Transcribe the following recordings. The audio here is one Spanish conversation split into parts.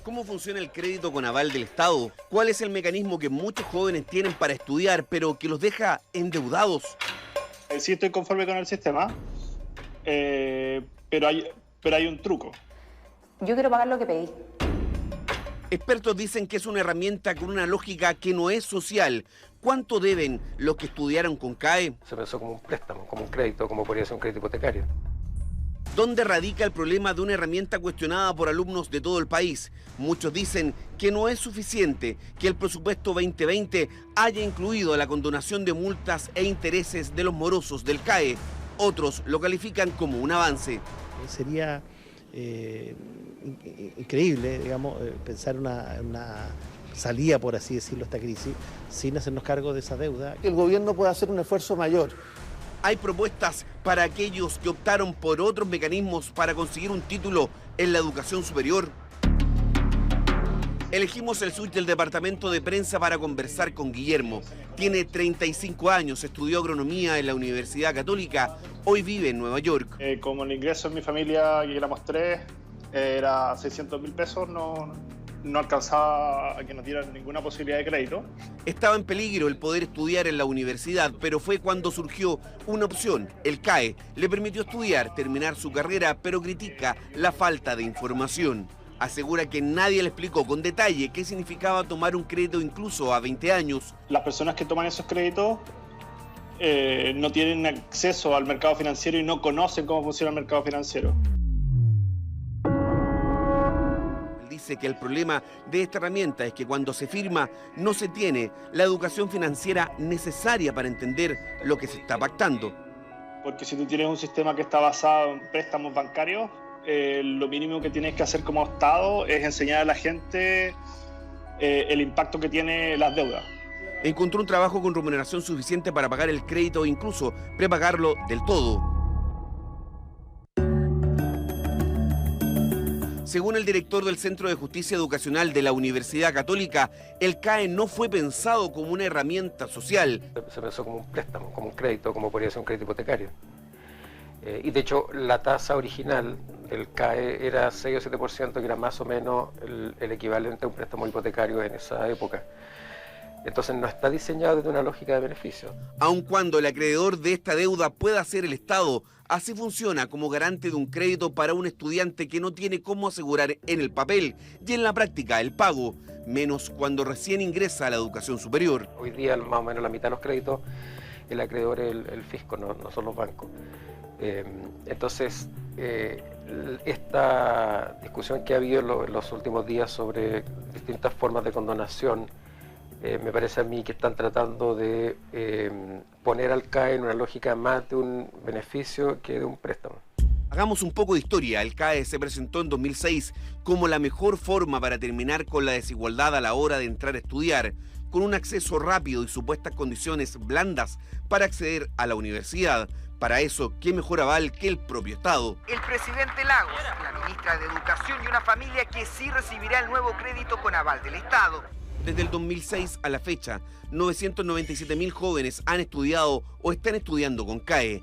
¿Cómo funciona el crédito con aval del Estado? ¿Cuál es el mecanismo que muchos jóvenes tienen para estudiar, pero que los deja endeudados? Sí estoy conforme con el sistema, pero hay un truco. Yo quiero pagar lo que pedí. Expertos dicen que es una herramienta con una lógica que no es social. ¿Cuánto deben los que estudiaron con CAE? Se pensó como un préstamo, como un crédito, como podría ser un crédito hipotecario. ¿Dónde radica el problema de una herramienta cuestionada por alumnos de todo el país? Muchos dicen que no es suficiente que el presupuesto 2020 haya incluido la condonación de multas e intereses de los morosos del CAE. Otros lo califican como un avance. Sería increíble, digamos, pensar una salida, por así decirlo, a esta crisis, sin hacernos cargo de esa deuda. El gobierno puede hacer un esfuerzo mayor. Hay propuestas para aquellos que optaron por otros mecanismos para conseguir un título en la educación superior. Elegimos el switch del departamento de prensa para conversar con Guillermo. Tiene 35 años, estudió agronomía en la Universidad Católica, hoy vive en Nueva York. Como el ingreso en mi familia, que éramos tres, era 600.000 pesos, no alcanzaba a que nos dieran ninguna posibilidad de crédito. Estaba en peligro el poder estudiar en la universidad, pero fue cuando surgió una opción. El CAE le permitió estudiar, terminar su carrera, pero critica la falta de información. Asegura que nadie le explicó con detalle qué significaba tomar un crédito incluso a 20 años. Las personas que toman esos créditos no tienen acceso al mercado financiero y no conocen cómo funciona el mercado financiero. Dice que el problema de esta herramienta es que cuando se firma no se tiene la educación financiera necesaria para entender lo que se está pactando. Porque si tú tienes un sistema que está basado en préstamos bancarios, lo mínimo que tienes que hacer como Estado es enseñar a la gente el impacto que tiene las deudas. Encontró un trabajo con remuneración suficiente para pagar el crédito e incluso prepagarlo del todo. Según el director del Centro de Justicia Educacional de la Universidad Católica, el CAE no fue pensado como una herramienta social. Se pensó como un préstamo, como un crédito, como podría ser un crédito hipotecario. Y de hecho, la tasa original del CAE era 6 o 7%, que era más o menos el equivalente a un préstamo hipotecario en esa época. Entonces no está diseñado desde una lógica de beneficio. Aun cuando el acreedor de esta deuda pueda ser el Estado, así funciona como garante de un crédito para un estudiante que no tiene cómo asegurar en el papel y en la práctica el pago, menos cuando recién ingresa a la educación superior. Hoy día más o menos la mitad de los créditos, el acreedor es el fisco, no son los bancos. Entonces, esta discusión que ha habido en los últimos días sobre distintas formas de condonación, me parece a mí que están tratando de poner al CAE en una lógica más de un beneficio que de un préstamo. Hagamos un poco de historia. El CAE se presentó en 2006 como la mejor forma para terminar con la desigualdad a la hora de entrar a estudiar, con un acceso rápido y supuestas condiciones blandas para acceder a la universidad. Para eso, ¿qué mejor aval que el propio Estado? El presidente Lagos, la ministra de Educación y una familia que sí recibirá el nuevo crédito con aval del Estado. Desde el 2006 a la fecha, 997.000 jóvenes han estudiado o están estudiando con CAE.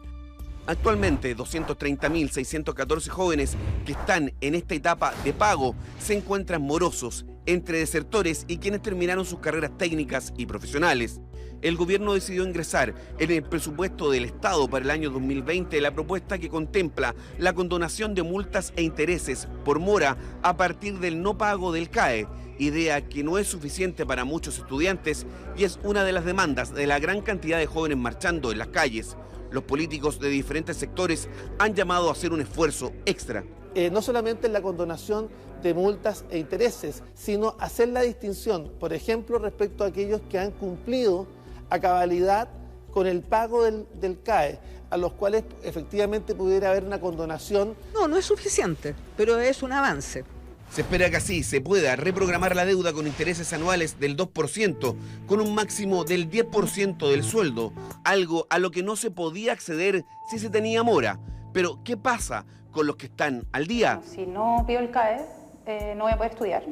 Actualmente, 230.614 jóvenes que están en esta etapa de pago se encuentran morosos entre desertores y quienes terminaron sus carreras técnicas y profesionales. El gobierno decidió ingresar en el presupuesto del Estado para el año 2020 la propuesta que contempla la condonación de multas e intereses por mora a partir del no pago del CAE, idea que no es suficiente para muchos estudiantes y es una de las demandas de la gran cantidad de jóvenes marchando en las calles. Los políticos de diferentes sectores han llamado a hacer un esfuerzo extra. No solamente en la condonación de multas e intereses, sino hacer la distinción, por ejemplo, respecto a aquellos que han cumplido a cabalidad con el pago del CAE, a los cuales efectivamente pudiera haber una condonación. No es suficiente, pero es un avance. Se espera que así se pueda reprogramar la deuda con intereses anuales del 2%, con un máximo del 10% del sueldo, algo a lo que no se podía acceder si se tenía mora. Pero, ¿qué pasa con los que están al día? Si no pido el CAE, no voy a poder estudiar.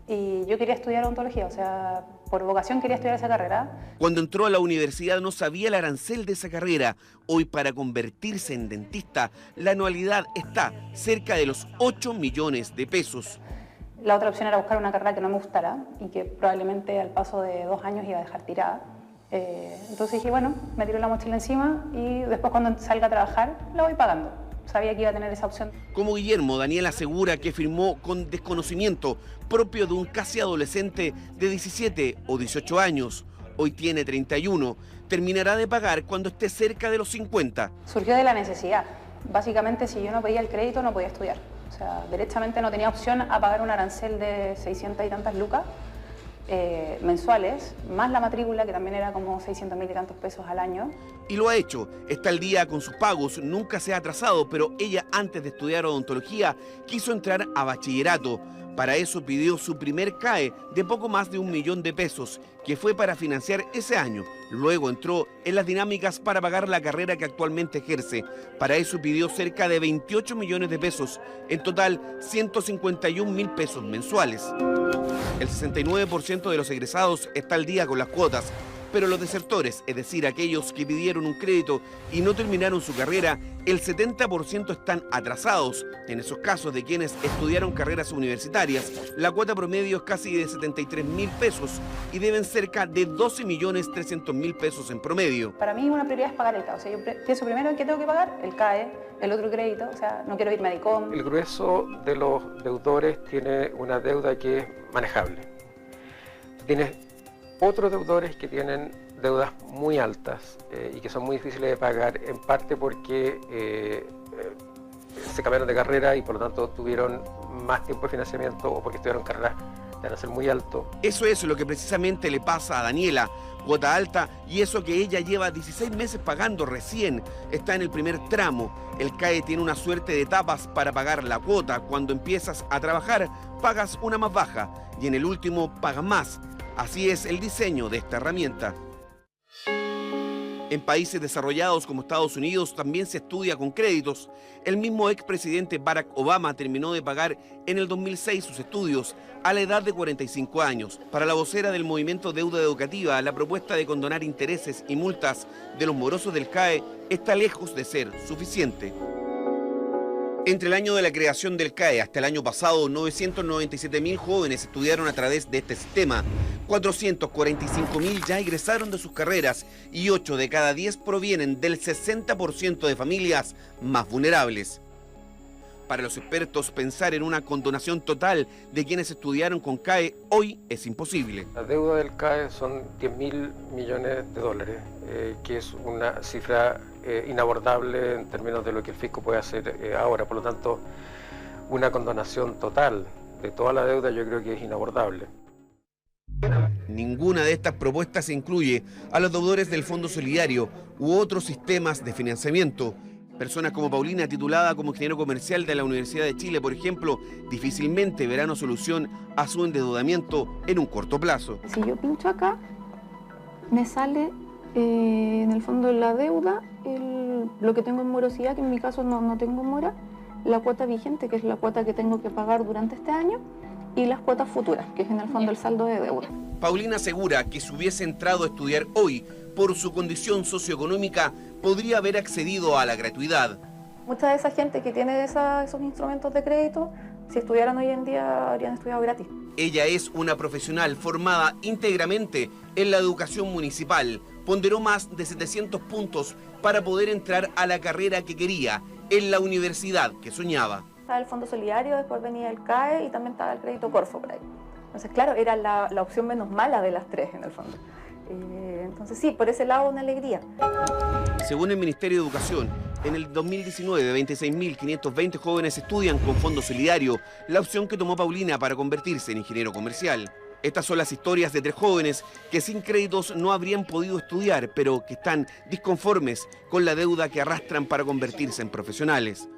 Y yo quería estudiar odontología, o sea, por vocación quería estudiar esa carrera. Cuando entró a la universidad no sabía el arancel de esa carrera. Hoy, para convertirse en dentista, la anualidad está cerca de los 8 millones de pesos. La otra opción era buscar una carrera que no me gustara y que probablemente al paso de 2 años iba a dejar tirada. Entonces dije, bueno, me tiro la mochila encima y después cuando salga a trabajar la voy pagando. Sabía que iba a tener esa opción. Como Guillermo, Daniela asegura que firmó con desconocimiento propio de un casi adolescente de 17 o 18 años. Hoy tiene 31. Terminará de pagar cuando esté cerca de los 50. Surgió de la necesidad. Básicamente, si yo no pedía el crédito, no podía estudiar. O sea, derechamente no tenía opción a pagar un arancel de 600 y tantas lucas mensuales, más la matrícula, que también era como 600.000 y tantos pesos al año. Y lo ha hecho. Está al día con sus pagos, nunca se ha atrasado, pero ella antes de estudiar odontología quiso entrar a bachillerato. Para eso pidió su primer CAE de poco más de 1 millón de pesos, que fue para financiar ese año. Luego entró en las dinámicas para pagar la carrera que actualmente ejerce. Para eso pidió cerca de 28 millones de pesos, en total 151.000 pesos mensuales. El 69% de los egresados está al día con las cuotas, pero los desertores, es decir, aquellos que pidieron un crédito y no terminaron su carrera, el 70% están atrasados. En esos casos de quienes estudiaron carreras universitarias, la cuota promedio es casi de 73.000 pesos y deben cerca de 12.300.000 pesos en promedio. Para mí una prioridad es pagar el CAE. O sea, yo pienso primero en qué tengo que pagar, el CAE, el otro crédito, o sea, no quiero irme a DICOM. El grueso de los deudores tiene una deuda que es manejable. Tienes otros deudores que tienen deudas muy altas y que son muy difíciles de pagar, en parte porque se cambiaron de carrera y por lo tanto tuvieron más tiempo de financiamiento o porque estudiaron carreras de arancel muy alto. Eso es lo que precisamente le pasa a Daniela, cuota alta, y eso que ella lleva 16 meses pagando recién, está en el primer tramo. El CAE tiene una suerte de etapas para pagar la cuota. Cuando empiezas a trabajar, pagas una más baja y en el último pagas más. Así es el diseño de esta herramienta. En países desarrollados como Estados Unidos también se estudia con créditos. El mismo expresidente Barack Obama terminó de pagar en el 2006 sus estudios a la edad de 45 años. Para la vocera del movimiento Deuda Educativa, la propuesta de condonar intereses y multas de los morosos del CAE está lejos de ser suficiente. Entre el año de la creación del CAE hasta el año pasado, 997.000 jóvenes estudiaron a través de este sistema. 445.000 ya egresaron de sus carreras y 8 de cada 10 provienen del 60% de familias más vulnerables. Para los expertos, pensar en una condonación total de quienes estudiaron con CAE hoy es imposible. La deuda del CAE son 10.000 millones de dólares, que es una cifra inabordable en términos de lo que el fisco puede hacer ahora. Por lo tanto, una condonación total de toda la deuda yo creo que es inabordable. Ninguna de estas propuestas incluye a los deudores del Fondo Solidario u otros sistemas de financiamiento. Personas como Paulina, titulada como ingeniero comercial de la Universidad de Chile, por ejemplo, difícilmente verán una solución a su endeudamiento en un corto plazo. Si yo pincho acá, me sale en el fondo la deuda, lo que tengo en morosidad, que en mi caso no tengo mora, la cuota vigente, que es la cuota que tengo que pagar durante este año, y las cuotas futuras, que es en el fondo el saldo de deuda. Paulina asegura que si hubiese entrado a estudiar hoy, por su condición socioeconómica, podría haber accedido a la gratuidad. Mucha de esa gente que tiene esos instrumentos de crédito, si estudiaran hoy en día, habrían estudiado gratis. Ella es una profesional formada íntegramente en la educación municipal. Ponderó más de 700 puntos para poder entrar a la carrera que quería, en la universidad que soñaba. Estaba el Fondo Solidario, después venía el CAE y también estaba el crédito Corfo por ahí. Entonces, claro, era la opción menos mala de las tres en el fondo. Entonces sí, por ese lado una alegría. Según el Ministerio de Educación, en el 2019 26.520 jóvenes estudian con Fondo Solidario, la opción que tomó Paulina para convertirse en ingeniero comercial. Estas son las historias de 3 jóvenes que sin créditos no habrían podido estudiar, pero que están disconformes con la deuda que arrastran para convertirse en profesionales.